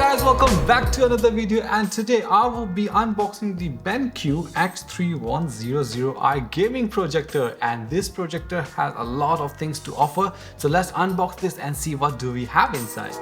Guys, welcome back to another video, and today I will be unboxing the BenQ X3100i Gaming Projector, and this projector has a lot of things to offer. So let's unbox this and see what do we have inside.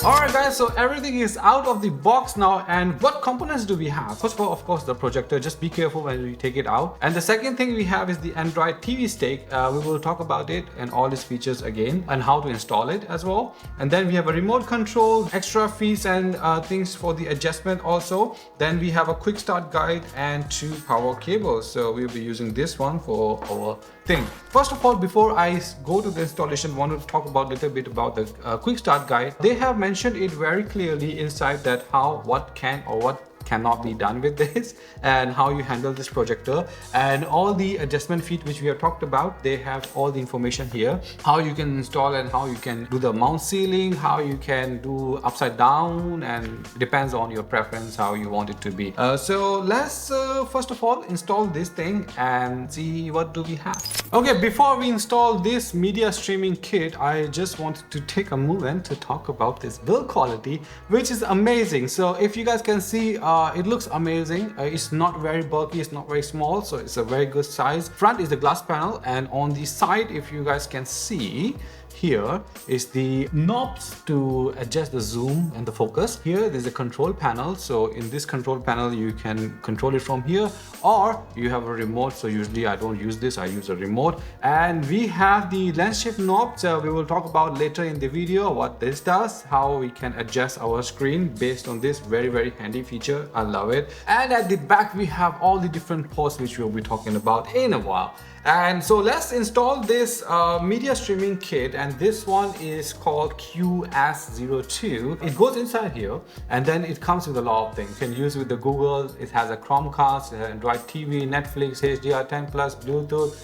Alright guys, so everything is out of the box now, and what components do we have? First of all, of course, the projector. Just be careful when you take it out. And the second thing we have is the Android TV stick. We will talk about it and all its features again and how to install it as well. And then we have a remote control, extra fees and things for the adjustment also. Then we have a quick start guide and 2 power cables. So we'll be using this one for our thing. First of all, before I go to the installation, I want to talk about a little bit about the quick start guide. They have mentioned it very clearly inside that what can or what cannot be done with this, and how you handle this projector, and all the adjustment feet which we have talked about. They have all the information here, how you can install and how you can do the mount sealing, how you can do upside down, and depends on your preference how you want it to be. So let's first of all install this thing and see what do we have. Okay, before we install this media streaming kit, I just wanted to take a moment to talk about this build quality, which is amazing. So if you guys can see, it looks amazing. It's not very bulky, it's not very small, so it's a very good size. Front is the glass panel, and on the side, if you guys can see, here is the knobs to adjust the zoom and the focus. Here there's a control panel, so in this control panel you can control it from here, or you have a remote. So usually I don't use this, I use a remote. And we have the lens shift knob, so we will talk about later in the video what this does, how we can adjust our screen based on this very handy feature. I love it. And at the back we have all the different ports which we'll be talking about in a while. And so let's install this media streaming kit, and this one is called QS02. It goes inside here, and then it comes with a lot of things. You can use with the Google. It has a Chromecast, Android TV, Netflix, HDR10+, Bluetooth,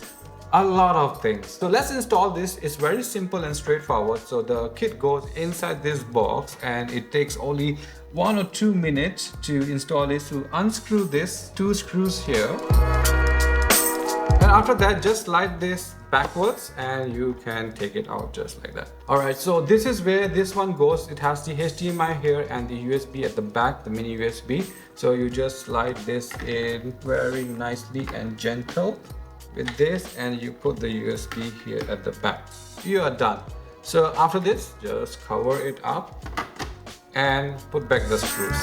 a lot of things. So let's install this. It's very simple and straightforward. So the kit goes inside this box, and it takes only 1 or 2 minutes to install it. So unscrew this 2 screws here. And after that, just slide this backwards and you can take it out just like that. Alright, so this is where this one goes. It has the HDMI here and the USB at the back, the mini USB. So you just slide this in very nicely and gentle with this, and you put the USB here at the back. You are done. So after this, just cover it up and put back the screws.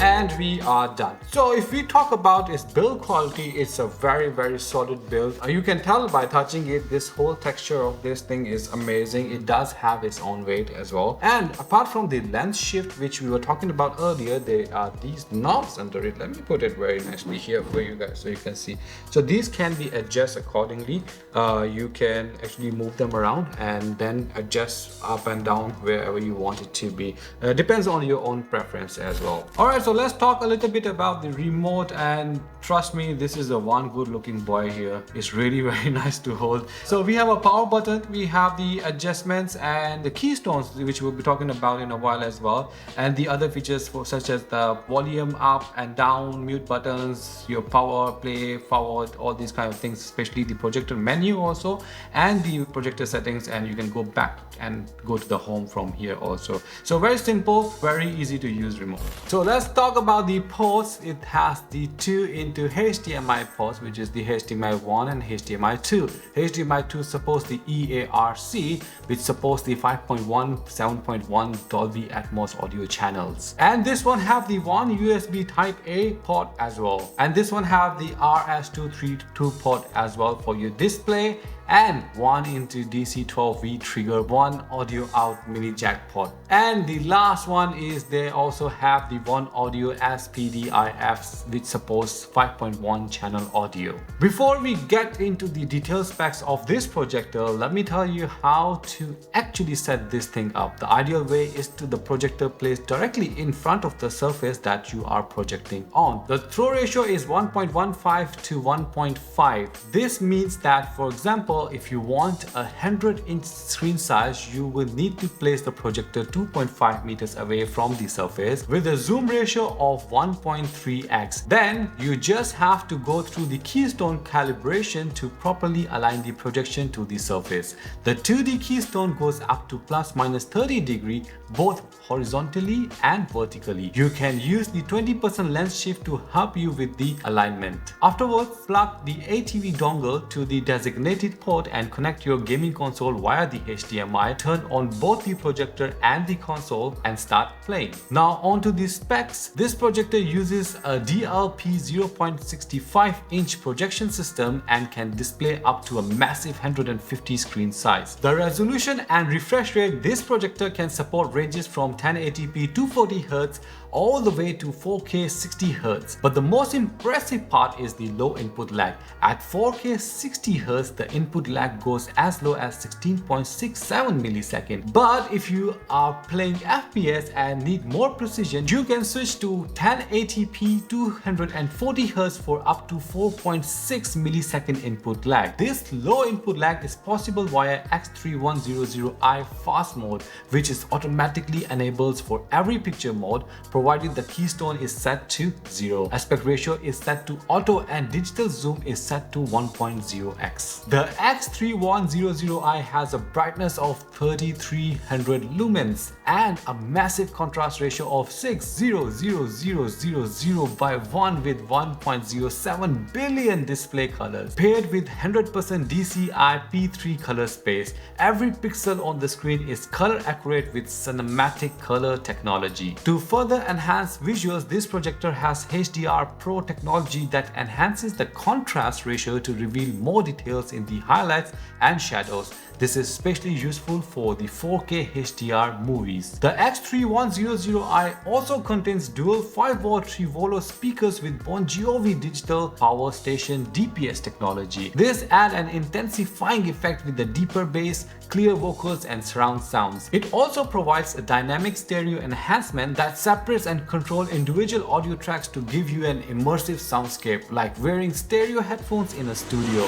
And we are done. So if we talk about its build quality, it's a very solid build. You can tell by touching it, this whole texture of this thing is amazing. It does have its own weight as well. And apart from the lens shift, which we were talking about earlier, there are these knobs under it. Let me put it very nicely here for you guys so you can see. So these can be adjusted accordingly. You can actually move them around and then adjust up and down wherever you want it to be. Depends on your own preference as well. Alright, so let's talk a little bit about the remote, and trust me, this is a one good looking boy here. It's really very nice to hold. So we have a power button, we have the adjustments and the keystones, which we'll be talking about in a while as well, and the other features such as the volume up and down, mute buttons, your power, play, forward, all these kind of things, especially the projector menu also, and the projector settings, and you can go back and go to the home from here also. So very simple, very easy to use remote. So let's talk about the ports. It has the 2 into HDMI ports, which is the HDMI 1 and HDMI 2. HDMI 2 supports the EARC, which supports the 5.1, 7.1 Dolby Atmos audio channels. And this one have the one USB Type A port as well. And this one have the RS232 port as well for your display, and 1 into DC12V trigger, 1 audio out mini jack port. And the last one is they also have the 1 audio SPDIF, which supports 5.1 channel audio. Before we get into the detailed specs of this projector, let me tell you how to actually set this thing up. The ideal way is to the projector placed directly in front of the surface that you are projecting on. The throw ratio is 1.15 to 1.5. This means that, for example, However, if you want a 100-inch screen size, you will need to place the projector 2.5 meters away from the surface with a zoom ratio of 1.3x. Then you just have to go through the keystone calibration to properly align the projection to the surface. The 2D keystone goes up to ±30 degrees both horizontally and vertically. You can use the 20% lens shift to help you with the alignment. Afterwards, plug the ATV dongle to the designated port and connect your gaming console via the HDMI. Turn on both the projector and the console and start playing. Now onto the specs. This projector uses a DLP 0.65-inch projection system and can display up to a massive 150 screen size. The resolution and refresh rate this projector can support ranges from 1080p 240Hz all the way to 4K 60Hz. But the most impressive part is the low input lag. At 4K 60Hz, the input lag goes as low as 16.67 milliseconds. But if you are playing FPS and need more precision, you can switch to 1080p 240Hz for up to 4.6 millisecond input lag. This low input lag is possible via X3100i fast mode, which is automatically enabled for every picture mode, provided the keystone is set to 0. Aspect ratio is set to auto and digital zoom is set to 1.0x. The X3100i has a brightness of 3300 lumens and a massive contrast ratio of 600,000 by 1 with 1.07 billion display colors. Paired with 100% DCI-P3 color space, every pixel on the screen is color accurate with cinematic color technology. To further enhance visuals, this projector has HDR-PRO technology that enhances the contrast ratio to reveal more details in the highlights and shadows. This is especially useful for the 4K HDR movies. The X3100i also contains dual 5-watt Trivolo speakers with Bon Jovi digital power station DPS technology. This adds an intensifying effect with the deeper bass, clear vocals and surround sounds. It also provides a dynamic stereo enhancement that separates and controls individual audio tracks to give you an immersive soundscape, like wearing stereo headphones in a studio.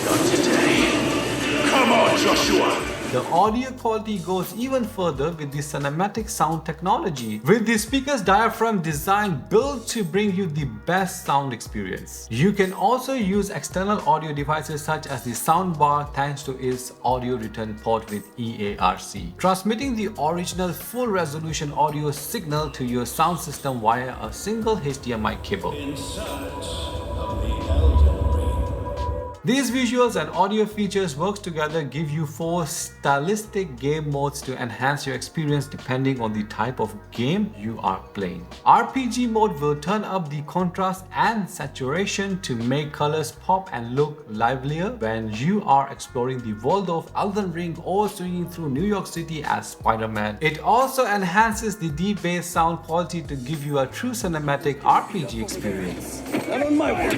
Not today. Come on, Joshua! The audio quality goes even further with the CinematicSound Technology, with the speaker's diaphragm design built to bring you the best sound experience. You can also use external audio devices such as the soundbar thanks to its audio return port with EARC, transmitting the original full resolution audio signal to your sound system via a single HDMI cable. In search of the Elden Ring. These visuals and audio features work together, give you 4 stylistic game modes to enhance your experience depending on the type of game you are playing. RPG mode will turn up the contrast and saturation to make colors pop and look livelier when you are exploring the world of Elden Ring or swinging through New York City as Spider-Man. It also enhances the deep bass sound quality to give you a true cinematic RPG experience. Not on my watch.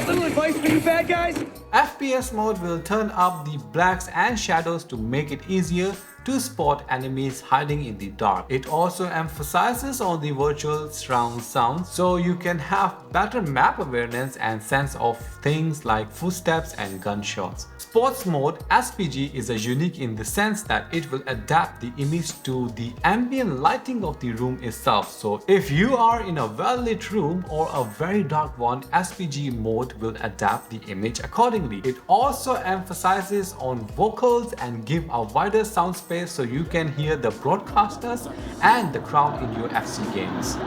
Little advice for you bad guys? FPS mode will turn up the blacks and shadows to make it easier to spot enemies hiding in the dark. It also emphasizes on the virtual surround sound so you can have better map awareness and sense of things like footsteps and gunshots. Sports mode SPG is unique in the sense that it will adapt the image to the ambient lighting of the room itself. So if you are in a well-lit room or a very dark one, SPG mode will adapt the image accordingly. It also emphasizes on vocals and give a wider sound space so you can hear the broadcasters and the crowd in your FC games.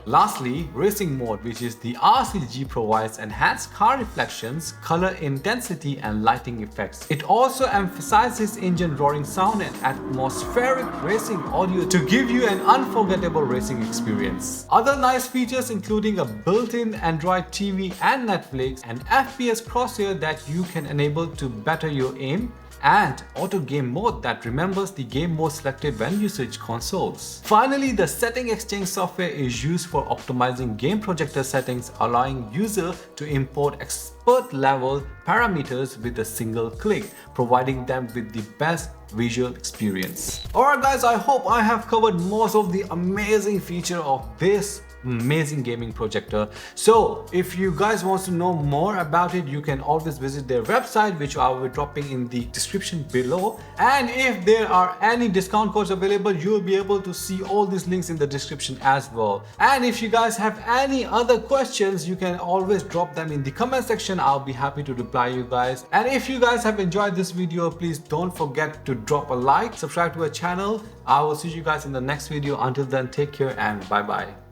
Lastly, racing mode, which is the RCG, provides enhanced car reflections, color intensity and lighting effects. It also emphasizes engine roaring sound and atmospheric racing audio to give you an unforgettable racing experience. Other nice features including a built-in Android TV and Netflix, and FPS Crosshair that you can enable to better your aim, and auto game mode that remembers the game mode selected when you switch consoles. Finally, the SettingsXchange software is used for optimizing game projector settings, allowing user to import expert level parameters with a single click, providing them with the best visual experience. Alright guys, I hope I have covered most of the amazing feature of this amazing gaming projector. So if you guys want to know more about it, you can always visit their website, which I will be dropping in the description below. And if there are any discount codes available, you will be able to see all these links in the description as well. And if you guys have any other questions, you can always drop them in the comment section. I'll be happy to reply you guys. And if you guys have enjoyed this video, please don't forget to drop a like, subscribe to our channel. I will see you guys in the next video. Until then, take care and bye bye.